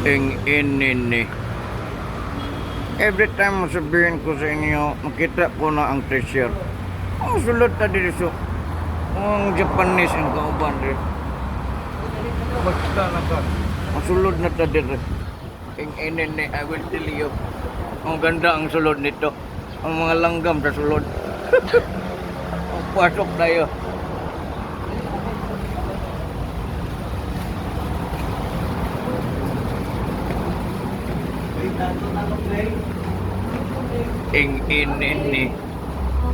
Ini. Every time sabihin ko sa inyo, makita po na ang treasure. Ang sulod na dito so. Ang Japanese ang kauban dito. Basta na ka. Ang sulod na ta dito. Ini, I will tell you. Ang ganda ang sulod nito. Ang mga langgam sa sulod. Pasok tayo. Ini.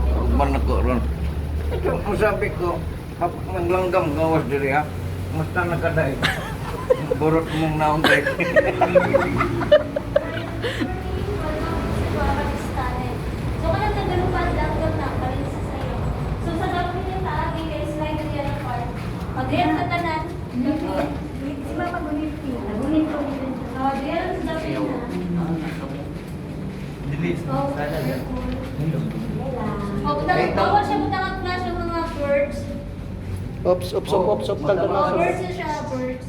Pagman ako ron. Ito, masabi ko, ang langgam gawas diri ha. Basta nakaday. Burot mong naong day. Diyan sa tanan. Si Mama gunit ko. Gunit ko. Diyan sa tanan. Bawal siya muna ang class ng mga birds. Ops. Birds na siya, birds.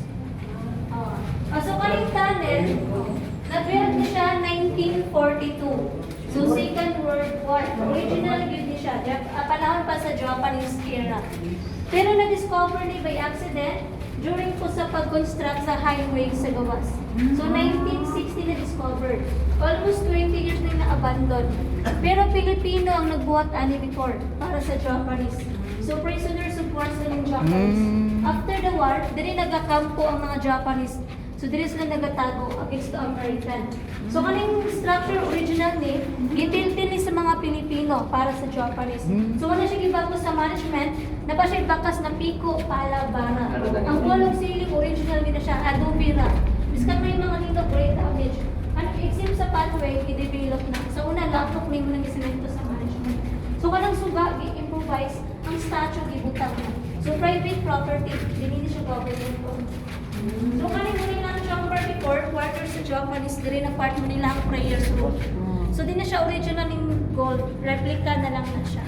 So kaling tunnel, nag-build niya siya 1942. So Second World War. Original build niya siya. Panahon pa sa Japanese era. Pero na-discover ni by accident during po sa pag-construct sa highway sa gawas. So 1960 na-discovered. Almost 20 years na na-abandon. Pero Pilipino ang nagbuhat ani before para sa Japanese. So prisoners of war sila ng Japanese. After the war, dili nagakampo ang mga Japanese. So dili sila nagatago against the American. So kaning structure original ni gitiltin ni sa mga Pilipino para sa Japanese. So wala siya gibago sa management, na pa siya bakas na piko pala bara. Ang walong ceiling original ni na siya adobe ra. Biskan may mga dito great damage. Ano exim sa pathway i-develop na. Sa una lapok ni mo nang isemento sa management. So kanang suga gi-improvise ang statue gibutang na. So private property dinili siya government owned. So kaning mo nila ang chamber before, quarters sa Japanese, diri na part mo nila ang prayers room. So di na siya original ng gold, replica na lang na siya.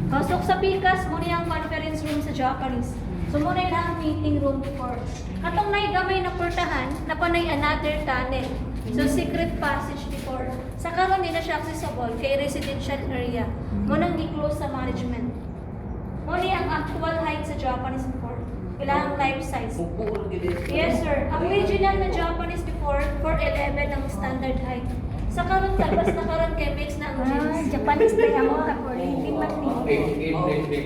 Pasok sa Pikas, mo niya ang conference room sa Japanese. So mo na ang meeting room before. Katong nay gamay na portahan, na panay another tunnel. So secret passage before. Sa karon di na siya accessible kay residential area. Mo nang gi-close sa management. Mo niya ang actual height sa Japanese before. Kailangan life size. Yes, sir. Ang original na Japanese before, 4'11 ang standard height. Sa karon talbas na karon kay mix na ang jeans. Japanese na mo ka for hindi man ni. Hindi.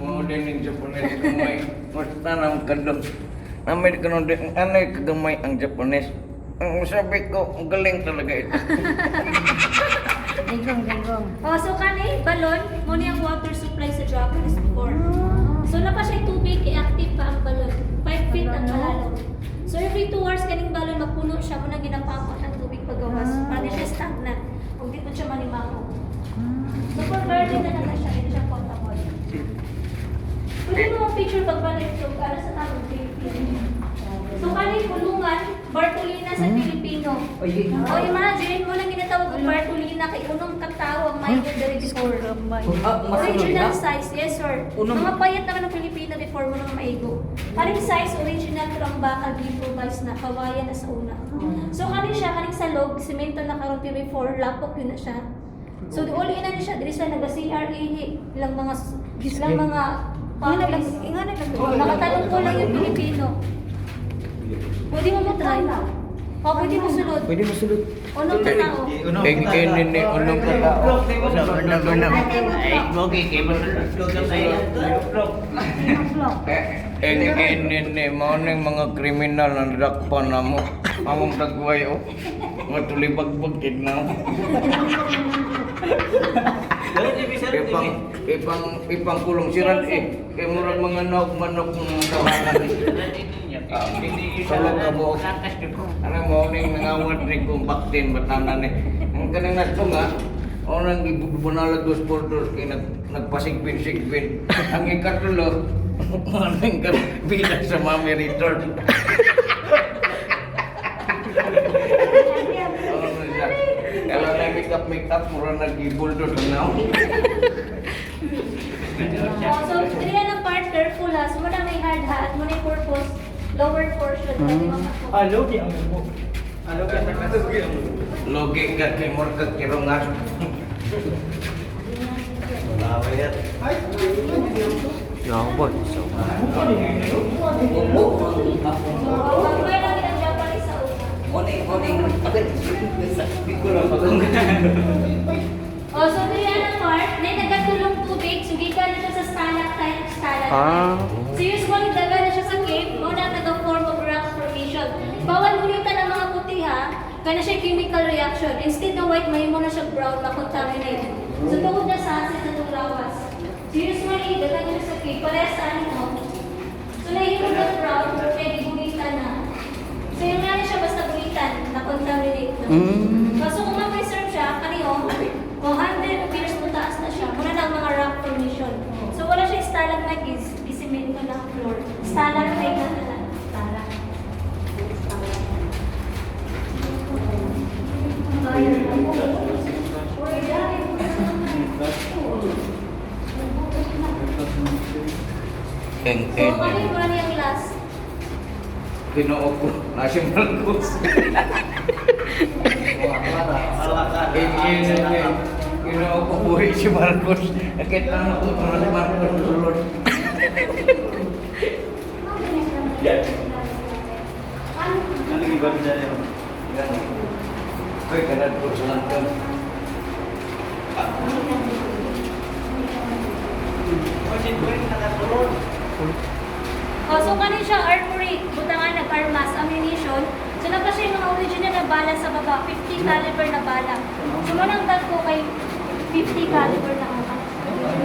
Mo din yung Japanese kamay. Basta nang kadong. Namay kanon din anay kagamay ang Japanese. Ang sabi ko, ang galing talaga ito. Dingong. So kani balon, mo ni ang water supply sa Japanese before. So na pa siya tubig, i-active pa ang balon. 5 feet ang kalalaw. So every 2 hours kaning balon mapuno siya mo na ginapamot ang tubig paggawas. Para siya stagnant. Kung di po siya manimaho. So for garden na naman siya, hindi siya potable. Pwede mo ang picture pagbalik ito para sa tamang Pilipino. So kaning kulungan, Bartolina sa Pilipino. O imagine mo lang ginatawag ang Bartolina kay unong katao ang may ganda before. Original size, yes sir. Mga payat naman ng Pilipino before mo nang maigo. Kaning size original pero ang bakal improvise na kawayan na sa una. So kaning siya, kaning sa log, semento na karon before, lapok yun na siya. So the all ina ni siya, dili siya naga-CRA ilang mga pangis. Nakatanong ko lang yung Pilipino. Pwede mo try na. O, pwede mo sulod. Unong katao. Unong katao. Ini, maunang mga kriminal na nadakpan na mo. Among tagway o. Mga tulibagbag kidnaw. Ipang kulong sirat kaya murag mga manok ng tawanan Salong ka mo. Ano mo, ning nangawad rin kong baktin, batanan eh. Ang kanang nato nga, o nang ibubunalag dos portos, nagpasigpin-sigpin. Ang ikatulo, maning bilang sa mami return. Kalau na make-up, mura nag-ibuldos na. So, dili ang part careful ha. So, muna may hard hat, muna yung purpose, lower portion, pwede mga Logi ang mo. Logi ang mo. Logi ka kay Morgan Kirungas. Wala ba yan? Yang boy. So. Pag-wear lang ng Japanese sa una. Morning. So diyan ang part, na nagatulong tubig, sugikan na siya sa stalactite, Ah. So usually daga na siya sa cave, muna nag-form of rock formation. Bawal ulitan ang mga puti ha, kaya siya chemical reaction. Instead na white, may mo na siya brown na contaminated. So tungod na sa acid na itong lawas. So usually, daga na siya sa cave, parehas sa ano. So nahihiro na brown, kaya gibulitan na. So yung nga na siya basta bulitan, na-contaminate na. So kung ma-preserve siya, kaniyo, 100 meters po taas na siya. Muna na ang mga rock formation. So wala siya stalagmite, isimento na ang floor. Stalagmite na lang. So ano yung muna niyang last? Tinoo ko. National Goods. Tinoo ko buhay si Marcos. Nakita na ko para si Marcos sulod. Ano iba din yan? Ay, kanad ko sa lantan. So kanin siya armory, butangan nag-armas, ammunition. So nagpa siya yung mga original na bala sa baba, 50 caliber na bala. So manang bag ko kay 50 caliber na ako.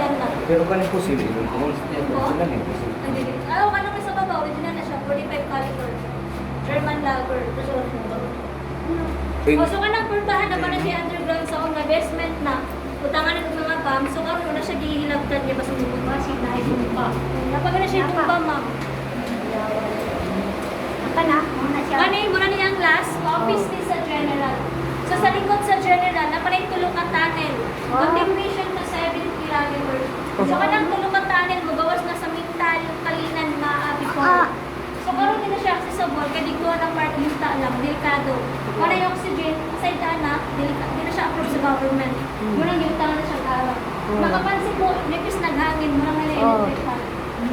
Yan lang. Pero kan imposible. Sila ni imposible. Ano ka naman sa baba, original na siya, 45 caliber. German lager. So kanang purtahan naman na siya underground sa una, basement na. Utangan ng mga bomb, so karon na siya gihilagtan niya basta bumba si na ay bumba. Napag na siya bumba, ma'am. Kani mo na niyang last office ni sa general. So sa likod sa general, napanay tulong ka tunnel. Continuation to 7 km. So kanang tulong ka tunnel, magawas na sa mental, kalinan, maabi ko. So karon din na siya accessible, kaya di ko ng part minta lang, delikado. Wala yung oxygen, aside na, delikado, di na siya approve sa government. Muna yung tao na siya araw. Makapansin mo, nipis naghangin, muna nga na-electric pa.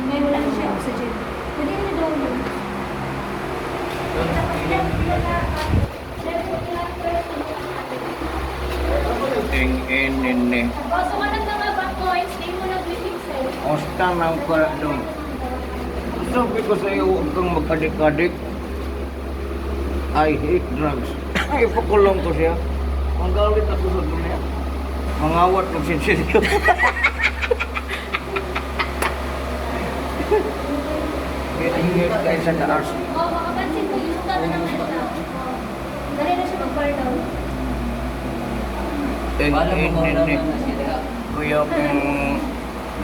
May wala na siya oxygen. Pwede na doon yun. Ini. So manang mga back points, di mo nag-living cell. Ostang na ko doon. Sabi ko sa iyo, huwag kang magkadik-kadik. I hate drugs. Ipakulong ko siya. Ang galit ako sa dunia. Mangawat ng sinsilyo. Hingit kayo sa taas. Makapansin mo, yung tao na naman siya. Dali na siya mag-bar down. Ini. Kuya kung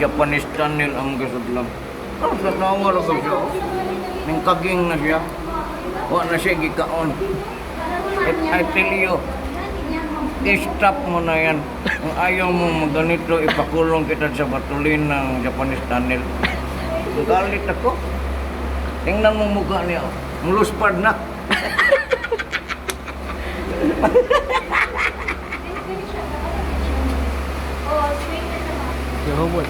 Japanese tunnel ang gasod lang. Ano sa tawa lang siya? Nang kaging na siya. Wala na siya gikaon. I tell you, i-stop mo na yan. Kung ayaw mo maganito, ipakulong kita sa batulin ng Japanese tunnel. Galit ako. Tingnan mo mukha niya. Muluspad na. Oh, straight na siya. Yung homework.